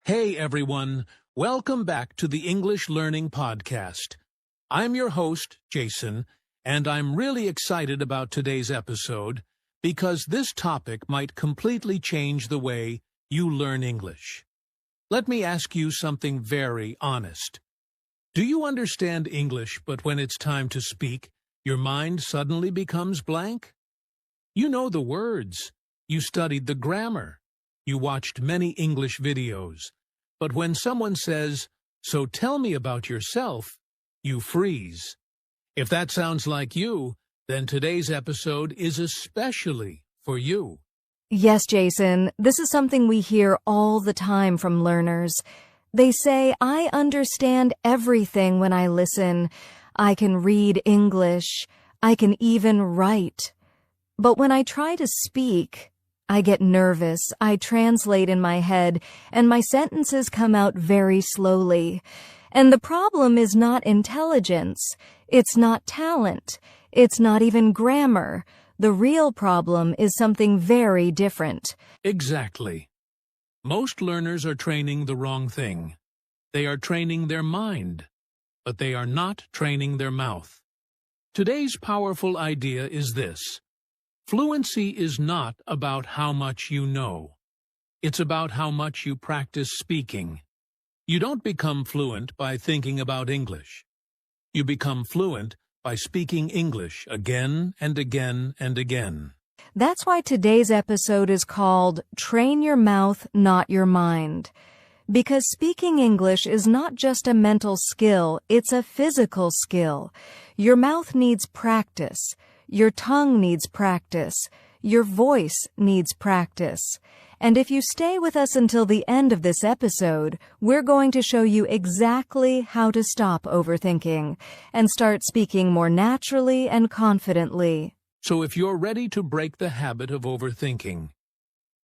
Hey everyone, welcome back to the English Learning Podcast. I'm your host, Jason, and I'm really excited about today's episode because this topic might completely change the way you learn English. Let me ask you something very honest. Do you understand English, but when it's time to speak, your mind suddenly becomes blank? You know the words. You studied the grammar. You watched many English videos. But when someone says, "So tell me about yourself," you freeze. If that sounds like you, then today's episode is especially for you. Yes, Jason, this is something we hear all the time from learners. They say, "I understand everything when I listen. I can read English. I can even write. But when I try to speak, I get nervous, I translate in my head, and my sentences come out very slowly. And the problem is not intelligence. It's not talent. It's not even grammar. The real problem is something very different." Exactly. Most learners are training the wrong thing. They are training their mind, but they are not training their mouth. Today's powerful idea is this. Fluency is not about how much you know. It's about how much you practice speaking. You don't become fluent by thinking about English. You become fluent by speaking English again and again and again. That's why today's episode is called Train Your Mouth, Not Your Mind. Because speaking English is not just a mental skill, it's a physical skill. Your mouth needs practice. Your tongue needs practice. Your voice needs practice. And if you stay with us until the end of this episode, we're going to show you exactly how to stop overthinking and start speaking more naturally and confidently. So if you're ready to break the habit of overthinking,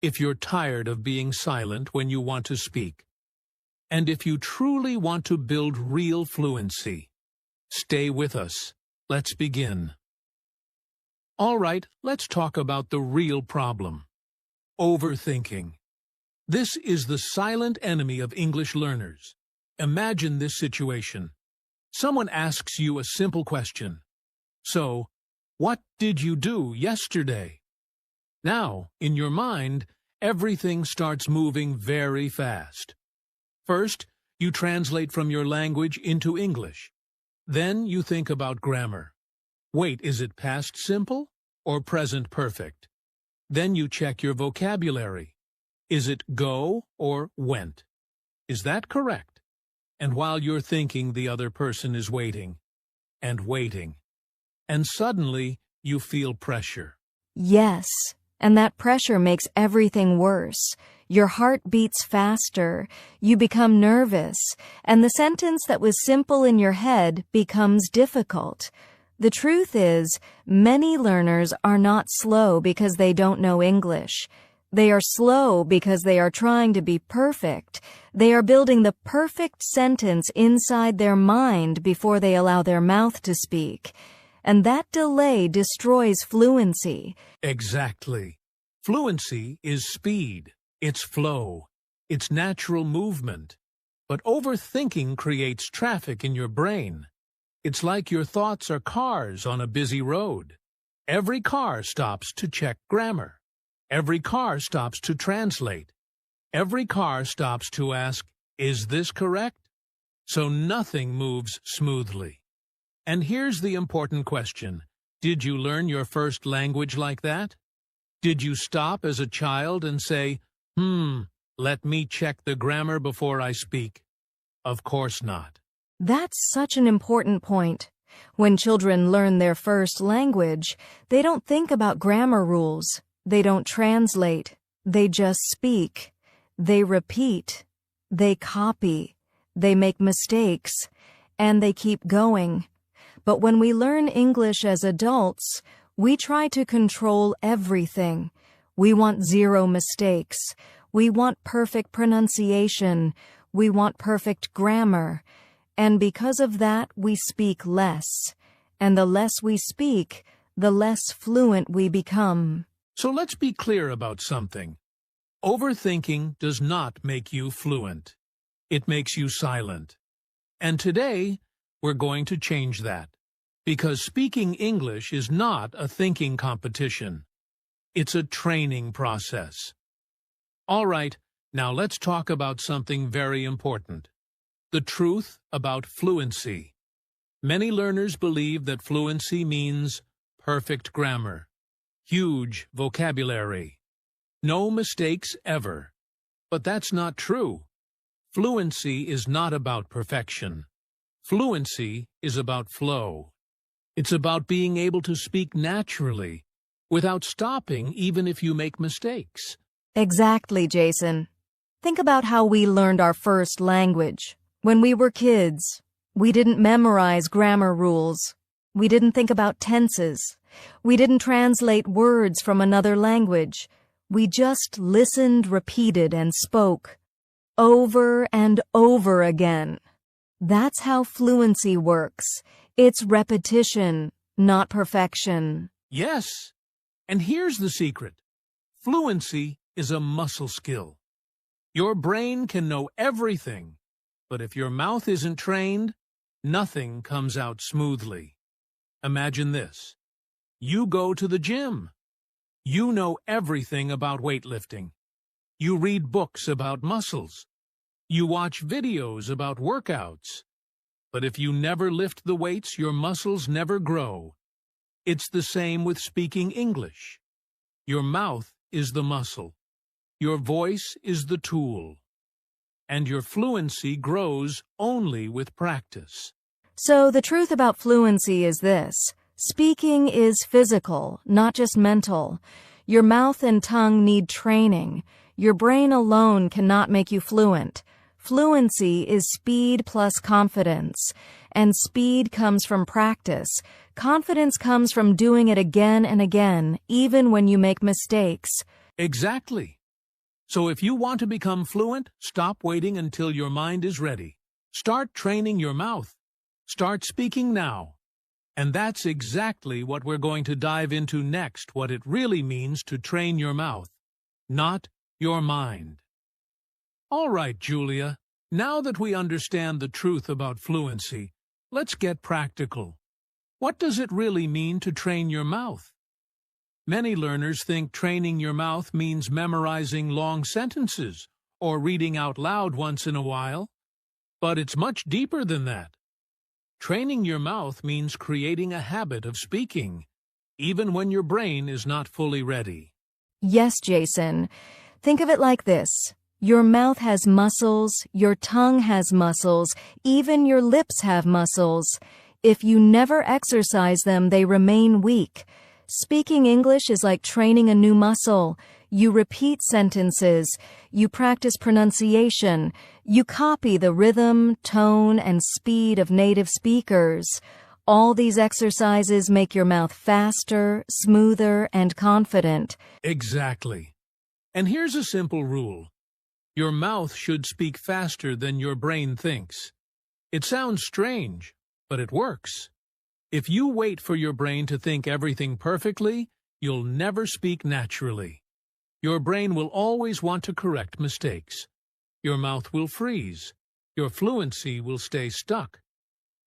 if you're tired of being silent when you want to speak, and if you truly want to build real fluency, stay with us. Let's begin. All right, let's talk about the real problem. Overthinking. This is the silent enemy of English learners. Imagine this situation. Someone asks you a simple question. So, what did you do yesterday? Now, in your mind, everything starts moving very fast. First, you translate from your language into English. Then you think about grammar. Wait, is it past simple or present perfect? Then you check your vocabulary. Is it go or went? Is that correct? And while you're thinking, the other person is waiting and waiting. And suddenly you feel pressure. Yes, and that pressure makes everything worse. Your heart beats faster, you become nervous, and the sentence that was simple in your head becomes difficult. The truth is, many learners are not slow because they don't know English. They are slow because they are trying to be perfect. They are building the perfect sentence inside their mind before they allow their mouth to speak. And that delay destroys fluency. Exactly. Fluency is speed. It's flow. It's natural movement. But overthinking creates traffic in your brain. It's like your thoughts are cars on a busy road. Every car stops to check grammar. Every car stops to translate. Every car stops to ask, "Is this correct?" So nothing moves smoothly. And here's the important question. Did you learn your first language like that? Did you stop as a child and say, let me check the grammar before I speak? Of course not. That's such an important point. When children learn their first language, they don't think about grammar rules. They don't translate. They just speak. They repeat. They copy. They make mistakes. And they keep going. But when we learn English as adults, we try to control everything. We want zero mistakes. We want perfect pronunciation. We want perfect grammar. And because of that, we speak less. And the less we speak, the less fluent we become. So let's be clear about something. Overthinking does not make you fluent. It makes you silent. And today, we're going to change that. Because speaking English is not a thinking competition. It's a training process. All right, now let's talk about something very important. The truth about fluency. Many learners believe that fluency means perfect grammar, huge vocabulary, no mistakes ever. But that's not true. Fluency is not about perfection. Fluency is about flow. It's about being able to speak naturally, without stopping even if you make mistakes. Exactly, Jason. Think about how we learned our first language. When we were kids, we didn't memorize grammar rules. We didn't think about tenses. We didn't translate words from another language. We just listened, repeated, and spoke. Over and over again. That's how fluency works. It's repetition, not perfection. Yes, and here's the secret. Fluency is a muscle skill. Your brain can know everything, but if your mouth isn't trained, nothing comes out smoothly. Imagine this. You go to the gym. You know everything about weightlifting. You read books about muscles. You watch videos about workouts. But if you never lift the weights, your muscles never grow. It's the same with speaking English. Your mouth is the muscle. Your voice is the tool. And your fluency grows only with practice. So the truth about fluency is this. Speaking is physical, not just mental. Your mouth and tongue need training. Your brain alone cannot make you fluent. Fluency is speed plus confidence, and speed comes from practice. Confidence comes from doing it again and again, even when you make mistakes. Exactly. So if you want to become fluent, stop waiting until your mind is ready. Start training your mouth. Start speaking now. And that's exactly what we're going to dive into next, what it really means to train your mouth, not your mind. All right, Julia, now that we understand the truth about fluency, let's get practical. What does it really mean to train your mouth? Many learners think training your mouth means memorizing long sentences or reading out loud once in a while, but it's much deeper than that. Training your mouth means creating a habit of speaking, even when your brain is not fully ready. Yes, Jason. Think of it like this. Your mouth has muscles, your tongue has muscles, even your lips have muscles. If you never exercise them, they remain weak. Speaking English is like training a new muscle. You repeat sentences, you practice pronunciation, you copy the rhythm, tone, and speed of native speakers. All these exercises make your mouth faster, smoother, and confident. Exactly. And here's a simple rule. Your mouth should speak faster than your brain thinks. It sounds strange, but it works. If you wait for your brain to think everything perfectly, you'll never speak naturally. Your brain will always want to correct mistakes. Your mouth will freeze. Your fluency will stay stuck.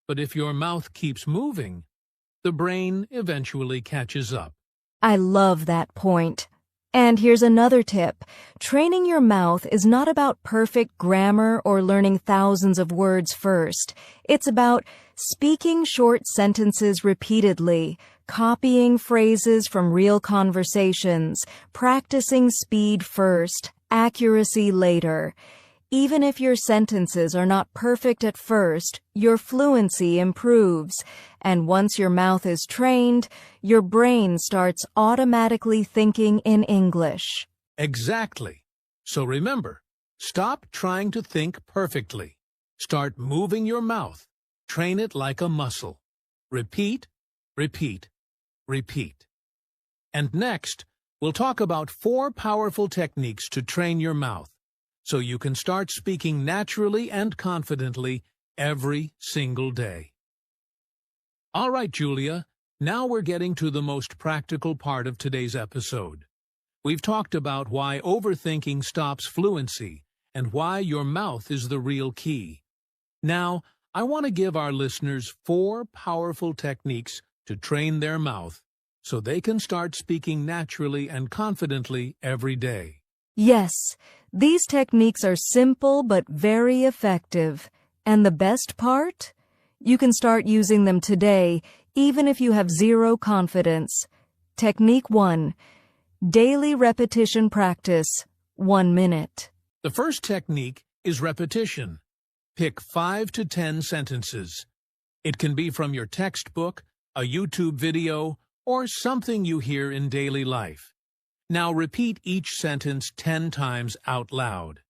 But if your mouth keeps moving, the brain eventually catches up. I love that point. And here's another tip. Training your mouth is not about perfect grammar or learning thousands of words first. It's about speaking short sentences repeatedly, copying phrases from real conversations, practicing speed first, accuracy later. Even if your sentences are not perfect at first, your fluency improves. And once your mouth is trained, your brain starts automatically thinking in English. Exactly. So remember, stop trying to think perfectly. Start moving your mouth. Train it like a muscle. Repeat, repeat, repeat. And next, we'll talk about 4 powerful techniques to train your mouth, so you can start speaking naturally and confidently every single day. All right, Julia, now we're getting to the most practical part of today's episode. We've talked about why overthinking stops fluency and why your mouth is the real key. Now, I want to give our listeners 4 powerful techniques to train their mouth so they can start speaking naturally and confidently every day. Yes, these techniques are simple but very effective. And the best part? You can start using them today, even if you have zero confidence. Technique 1. Daily repetition practice, 1 minute. The first technique is repetition. Pick 5 to 10 sentences. It can be from your textbook, a YouTube video, or something you hear in daily life. Now repeat each sentence 10 times out loud.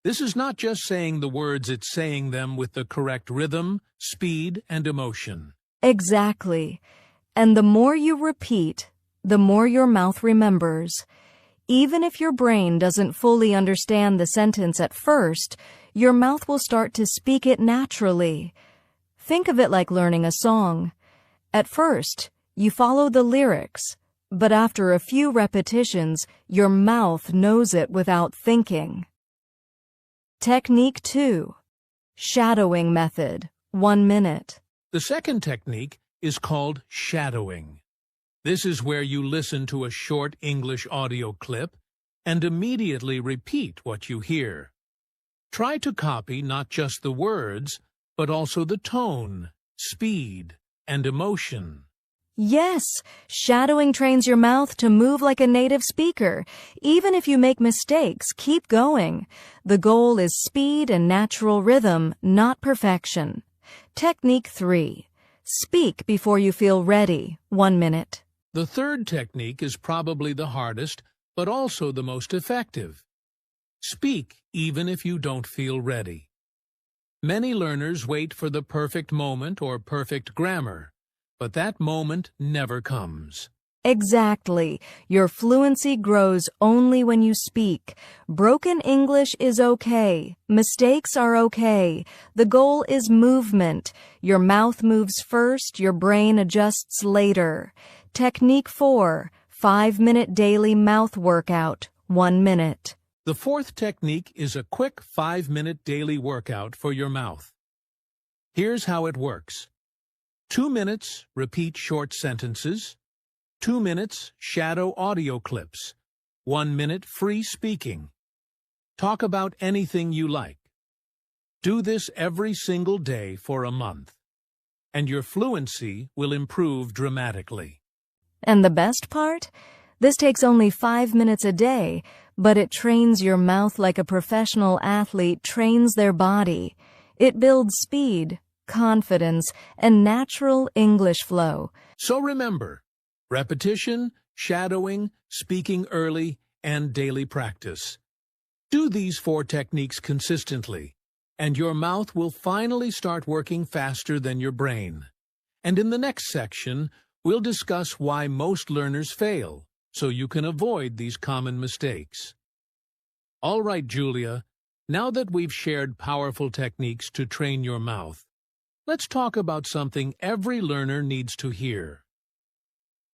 This is not just saying the words, it's saying them with the correct rhythm, speed, and emotion. Exactly. And the more you repeat, the more your mouth remembers. Even if your brain doesn't fully understand the sentence at first, your mouth will start to speak it naturally. Think of it like learning a song. At first, you follow the lyrics, but after a few repetitions, your mouth knows it without thinking. Technique 2. Shadowing method, 1 minute. The second technique is called shadowing. This is where you listen to a short English audio clip and immediately repeat what you hear. Try to copy not just the words, but also the tone, speed, and emotion. Yes, shadowing trains your mouth to move like a native speaker. Even if you make mistakes, keep going. The goal is speed and natural rhythm, not perfection. Technique 3. Speak before you feel ready, 1 minute. The third technique is probably the hardest, but also the most effective. Speak even if you don't feel ready. Many learners wait for the perfect moment or perfect grammar, but that moment never comes. Exactly. Your fluency grows only when you speak. Broken English is okay. Mistakes are okay. The goal is movement. Your mouth moves first, your brain adjusts later. Technique 4. 5-minute daily mouth workout, 1 minute. The fourth technique is a quick 5-minute daily workout for your mouth. Here's how it works. 2 minutes, repeat short sentences. 2 minutes, shadow audio clips. 1 minute, free speaking. Talk about anything you like. Do this every single day for a month, and your fluency will improve dramatically. And the best part? This takes only 5 minutes a day, but it trains your mouth like a professional athlete trains their body. It builds speed, confidence, and natural English flow. So remember, repetition, shadowing, speaking early, and daily practice. Do these 4 techniques consistently, and your mouth will finally start working faster than your brain. And in the next section, we'll discuss why most learners fail, so you can avoid these common mistakes. All right, Julia, now that we've shared powerful techniques to train your mouth, let's talk about something every learner needs to hear.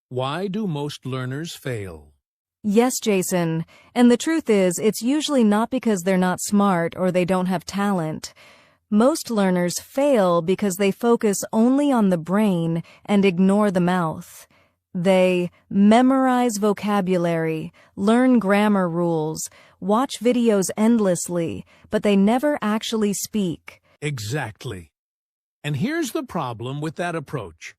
Why do most learners fail? Yes, Jason, and the truth is, it's usually not because they're not smart or they don't have talent. Most learners fail because they focus only on the brain and ignore the mouth. They memorize vocabulary, learn grammar rules, watch videos endlessly, but they never actually speak. Exactly. And here's the problem with that approach.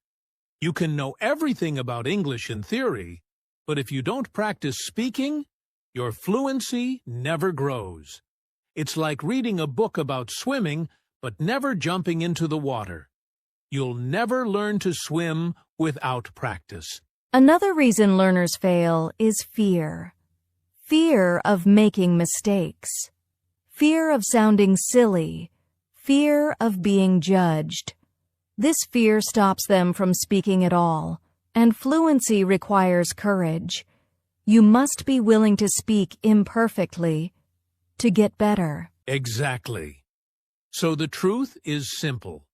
You can know everything about English in theory, but if you don't practice speaking, your fluency never grows. It's like reading a book about swimming, but never jumping into the water. You'll never learn to swim without practice. Another reason learners fail is fear. Fear of making mistakes. Fear of sounding silly. Fear of being judged. This fear stops them from speaking at all, and fluency requires courage. You must be willing to speak imperfectly to get better. Exactly. So the truth is simple.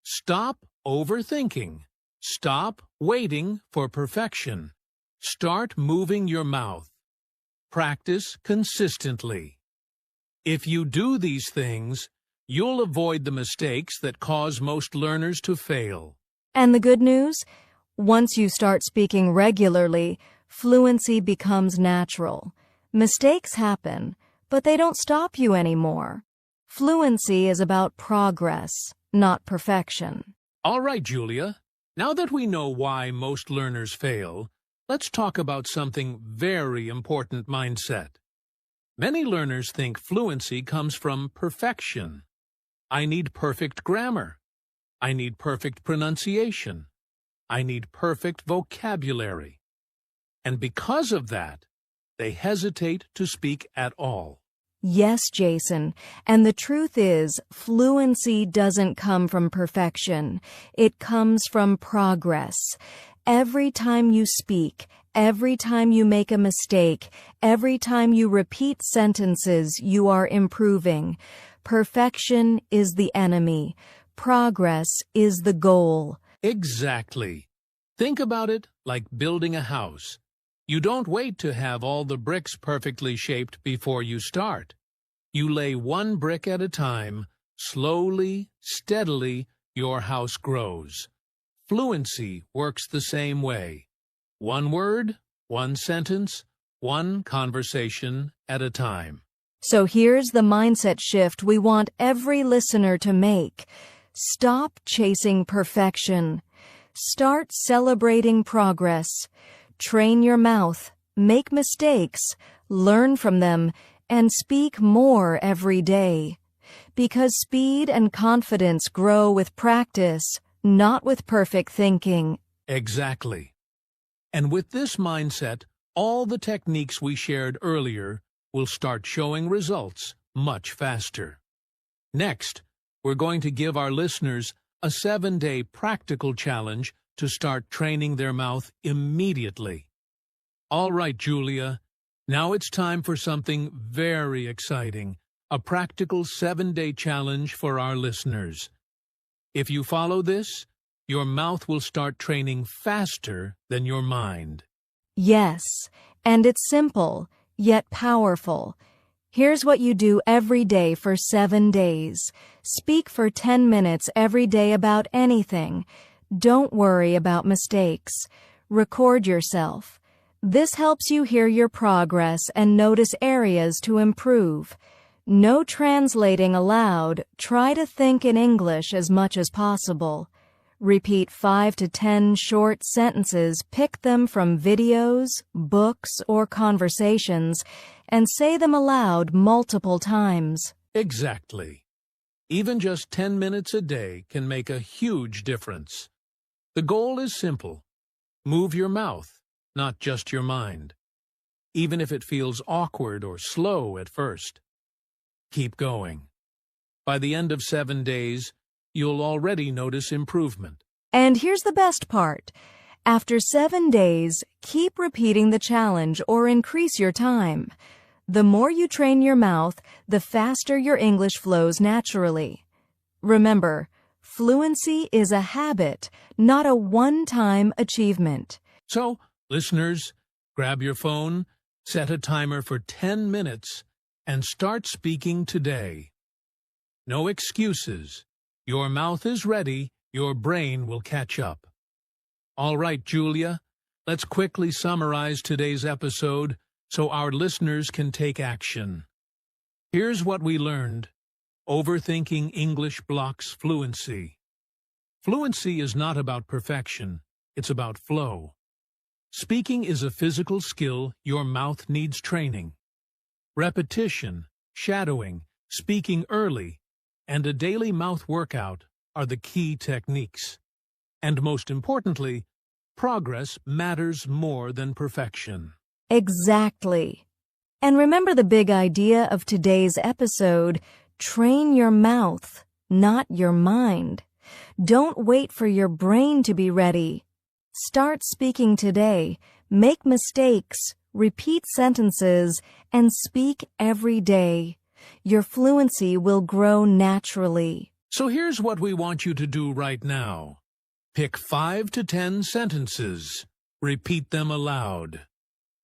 Stop overthinking. Stop waiting for perfection. Start moving your mouth. Practice consistently. If you do these things, you'll avoid the mistakes that cause most learners to fail. And the good news? Once you start speaking regularly, fluency becomes natural. Mistakes happen, but they don't stop you anymore. Fluency is about progress, not perfection. All right, Julia. Now that we know why most learners fail, let's talk about something very important mindset. Many learners think fluency comes from perfection. I need perfect grammar. I need perfect pronunciation. I need perfect vocabulary. And because of that, they hesitate to speak at all. Yes, Jason, and the truth is, fluency doesn't come from perfection. It comes from progress. Every time you speak, every time you make a mistake, every time you repeat sentences, you are improving. Perfection is the enemy. Progress is the goal. Exactly. Think about it like building a house. You don't wait to have all the bricks perfectly shaped before you start. You lay one brick at a time. Slowly, steadily, your house grows. Fluency works the same way. One word, one sentence, one conversation at a time. So here's the mindset shift we want every listener to make. Stop chasing perfection. Start celebrating progress. Train your mouth, make mistakes, learn from them, and speak more every day. Because speed and confidence grow with practice, not with perfect thinking. Exactly. And with this mindset, all the techniques we shared earlier will start showing results much faster. Next, we're going to give our listeners a 7-day practical challenge to start training their mouth immediately. All right, Julia, now it's time for something very exciting, a practical 7-day challenge for our listeners. If you follow this, your mouth will start training faster than your mind. Yes, and it's simple, yet powerful. Here's what you do every day for 7 days. Speak for 10 minutes every day about anything. Don't worry about mistakes. Record yourself. This helps you hear your progress and notice areas to improve. No translating allowed. Try to think in English as much as possible. Repeat 5 to 10 short sentences, pick them from videos, books, or conversations, and say them aloud multiple times. Exactly. Even just 10 minutes a day can make a huge difference. The goal is simple. Move your mouth, not just your mind. Even if it feels awkward or slow at first. Keep going. By the end of 7 days, you'll already notice improvement. And here's the best part. After 7 days, keep repeating the challenge or increase your time. The more you train your mouth, the faster your English flows naturally. Remember, fluency is a habit, not a one-time achievement. So, listeners, grab your phone, set a timer for 10 minutes, and start speaking today. No excuses. Your mouth is ready, your brain will catch up. All right, Julia, let's quickly summarize today's episode so our listeners can take action. Here's what we learned. Overthinking English blocks fluency. Fluency is not about perfection, it's about flow. Speaking is a physical skill your mouth needs training. Repetition, shadowing, speaking early, and a daily mouth workout are the key techniques. And most importantly, progress matters more than perfection. Exactly. And remember the big idea of today's episode, train your mouth, not your mind. Don't wait for your brain to be ready. Start speaking today, make mistakes, repeat sentences, and speak every day. Your fluency will grow naturally. So here's what we want you to do right now. Pick 5 to 10 sentences. Repeat them aloud.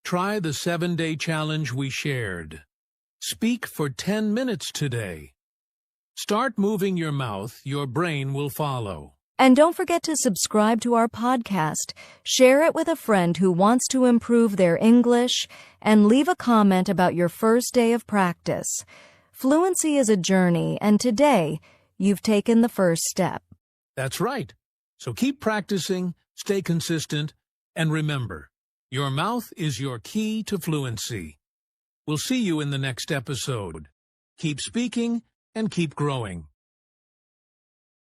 Try the 7-day challenge we shared. Speak for 10 minutes today. Start moving your mouth, your brain will follow. And don't forget to subscribe to our podcast, share it with a friend who wants to improve their English, and leave a comment about your first day of practice. Fluency is a journey, and today, you've taken the first step. That's right. So keep practicing, stay consistent, and remember, your mouth is your key to fluency. We'll see you in the next episode. Keep speaking and keep growing.